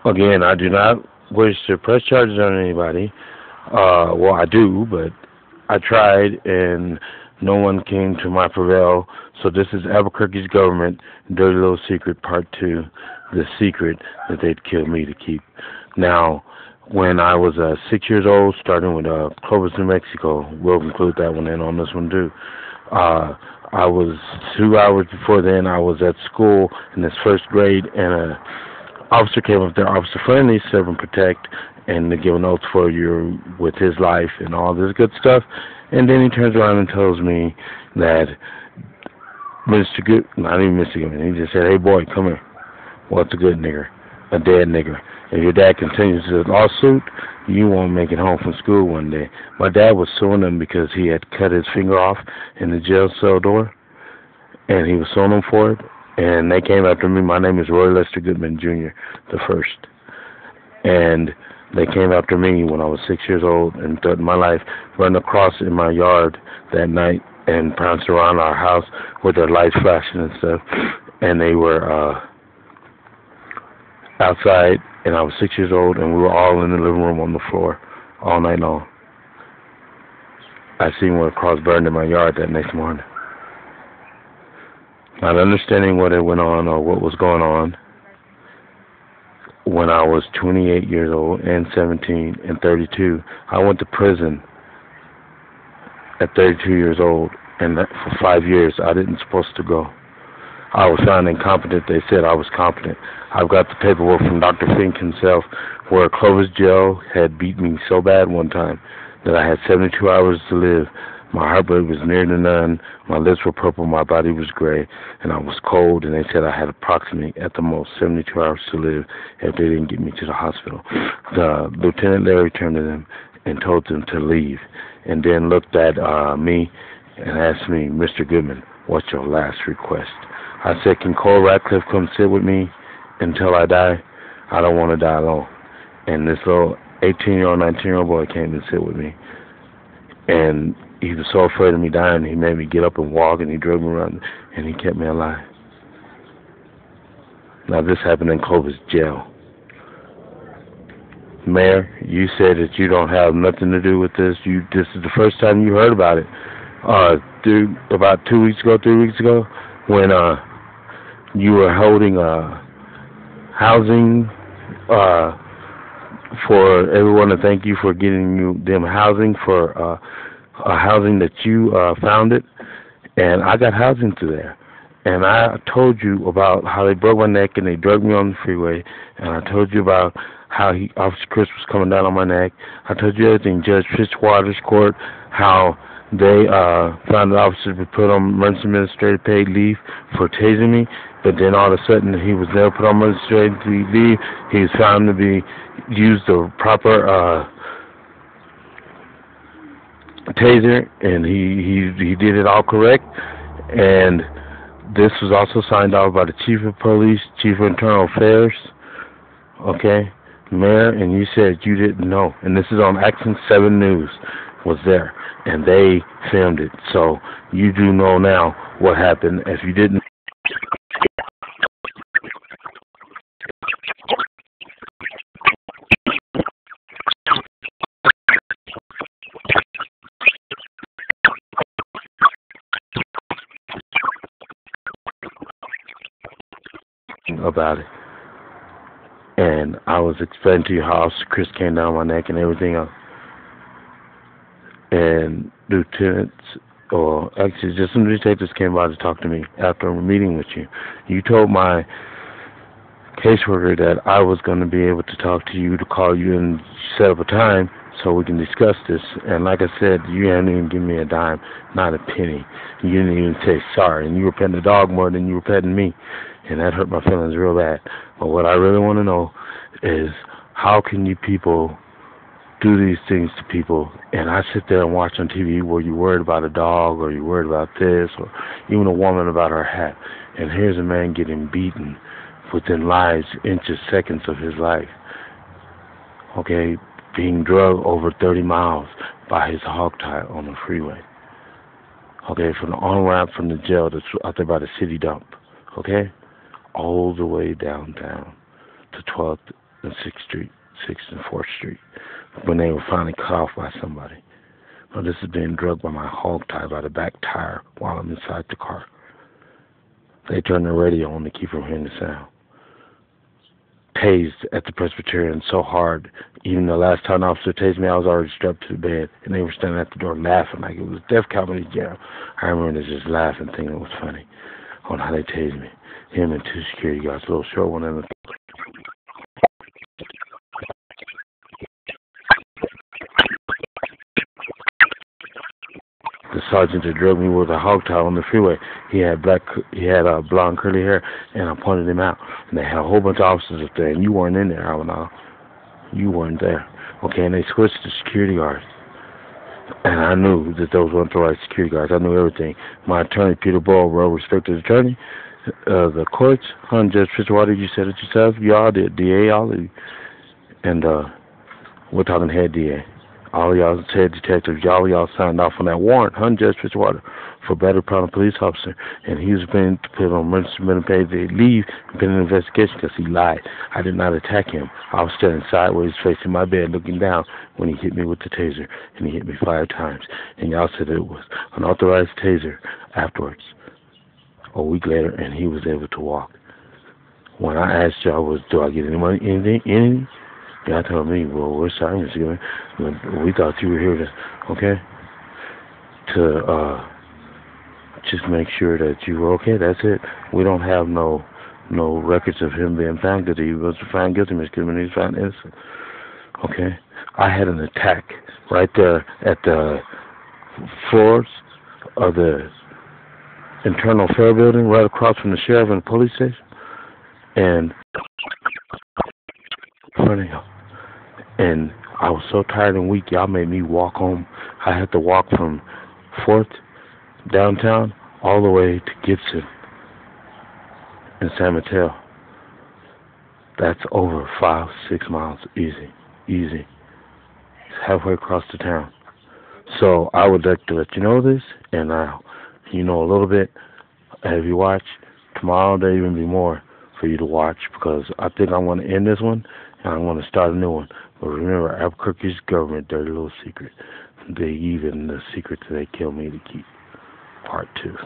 Again, I do not wish to press charges on anybody. Well, I do, but I tried and no one came to my prevail. So this is Albuquerque's government, Dirty Little Secret Part 2, the secret that they'd kill me to keep. Now, when I was 6 years old, starting with Clovis, New Mexico, we'll include that one in on this one too. I was 2 hours before then, I was at school in this first grade, and a officer came up there, Officer Friendly, serve and protect, and to give an oath for you with his life and all this good stuff. And then he turns around and tells me that Mr. Good, not even Mr. Goodman, he just said, "Hey boy, come here. What's a good nigger? A dead nigger. If your dad continues his lawsuit, you won't make it home from school one day." My dad was suing him because he had cut his finger off in the jail cell door, and he was suing him for it. And they came after me. My name is Roy Lester Goodman Jr., the first. And they came after me when I was 6 years old and threatened my life, running across in my yard that night and pounced around our house with their lights flashing and stuff. And they were outside, and I was 6 years old, and we were all in the living room on the floor all night long. I seen where a cross burned in my yard that next morning. Not understanding what had went on or what was going on, when I was 28 years old and 17 and 32, I went to prison at 32 years old, and for 5 years I didn't supposed to go. I was found incompetent. They said I was competent. I've got the paperwork from Dr. Fink himself, where Clovis Jail had beat me so bad one time that I had 72 hours to live. My heart rate was near to none. My lips were purple. My body was gray, and I was cold. And they said I had approximately, at the most, 72 hours to live if they didn't get me to the hospital. The Lieutenant Larry turned to them and told them to leave, and then looked at me and asked me, "Mr. Goodman, what's your last request?" I said, "Can Cole Radcliffe come sit with me until I die? I don't want to die alone." And this little 18-year-old, 19-year-old boy came and sit with me. And he was so afraid of me dying, he made me get up and walk, and he drove me around, and he kept me alive. Now, this happened in Clovis Jail. Mayor, you said that you don't have nothing to do with this. This is the first time you heard about it. About 2 weeks ago, 3 weeks ago, when you were holding housing for everyone to thank you for getting them housing for housing that you founded, and I got housing through there. And I told you about how they broke my neck and they drugged me on the freeway, and I told you about how Officer Chris was coming down on my neck. I told you everything. Judge Fitzwater's court, how they found the officer to put on emergency administrative paid leave for tasing me, but then all of a sudden he was never put on administrative leave. He was found to be used the proper taser, and he did it all correct. And this was also signed off by the Chief of Police, Chief of Internal Affairs, okay, Mayor, and you said you didn't know. And this is on Action 7 News was there, and they filmed it. So you do know now what happened. If you didn't, about it. And I was explaining to you how Officer Chris came down my neck and everything else. And lieutenants, or actually just some detectives came by to talk to me after a meeting with you. You told my caseworker that I was going to be able to talk to you, to call you and set up a time so we can discuss this. And like I said, you hadn't even given me a dime, not a penny. You didn't even say sorry, and you were petting the dog more than you were petting me. And that hurt my feelings real bad. But what I really want to know is, how can you people do these things to people? And I sit there and watch on TV where you're worried about a dog, or you're worried about this, or even a woman about her hat. And here's a man getting beaten within lives, inches, seconds of his life. Okay, being drugged over 30 miles by his hog tie on the freeway. Okay, from the on-ramp from the jail that's out there by the city dump. Okay? All the way downtown to 12th and 6th Street, 6th and 4th Street, when they were finally cut off by somebody. Well, this is being drugged by my hog tie by the back tire while I'm inside the car. They turned the radio on to keep from hearing the sound. Tased at the Presbyterian so hard, even the last time the officer tased me, I was already strapped to the bed, and they were standing at the door laughing like it was Def Comedy Jam. I remember they just laughing, thinking it was funny on how they tased me. Him and 2 security guards, a little short one and a the sergeant that drugged me with a hog tie on the freeway. He had blonde curly hair, and I pointed him out. And they had a whole bunch of officers up there, and you weren't in there, Alanal. You weren't there. Okay, and they switched to security guards. And I knew that those weren't the right security guards. I knew everything. My attorney, Peter Ball, well-respected attorney, the courts, Judge Fitzwater, you said it yourself. Y'all did, DA, all of you. And we're talking head DA. All of y'all head detectives, all of y'all signed off on that warrant, Judge Fitzwater, for battery upon a police officer. And he was being put on emergency minute pay to leave and been an investigation because he lied. I did not attack him. I was standing sideways facing my bed looking down when he hit me with the taser. And he hit me 5 times. And y'all said it was an authorized taser afterwards, a week later, and he was able to walk. When I asked y'all, do I get any money, anything? Y'all told me, well, we're sorry, Mr. We thought you were here to just make sure that you were okay. That's it. We don't have no records of him being found guilty. He was found guilty, Mr. Goodman. He was found innocent. Okay? I had an attack right there at the floors of the internal fair building, right across from the sheriff and the police station. And funny, and I was so tired and weak, y'all made me walk home. I had to walk from 4th downtown all the way to Gibson in San Mateo. That's over 5-6 miles, easy. It's halfway across the town. So I would like to let you know this, and you know a little bit. Have you watched? Tomorrow there'll even be more for you to watch, because I think I want to end this one and I want to start a new one. But remember, Albuquerque's government, dirty little secret. The secret that they kill me to keep. Part 2.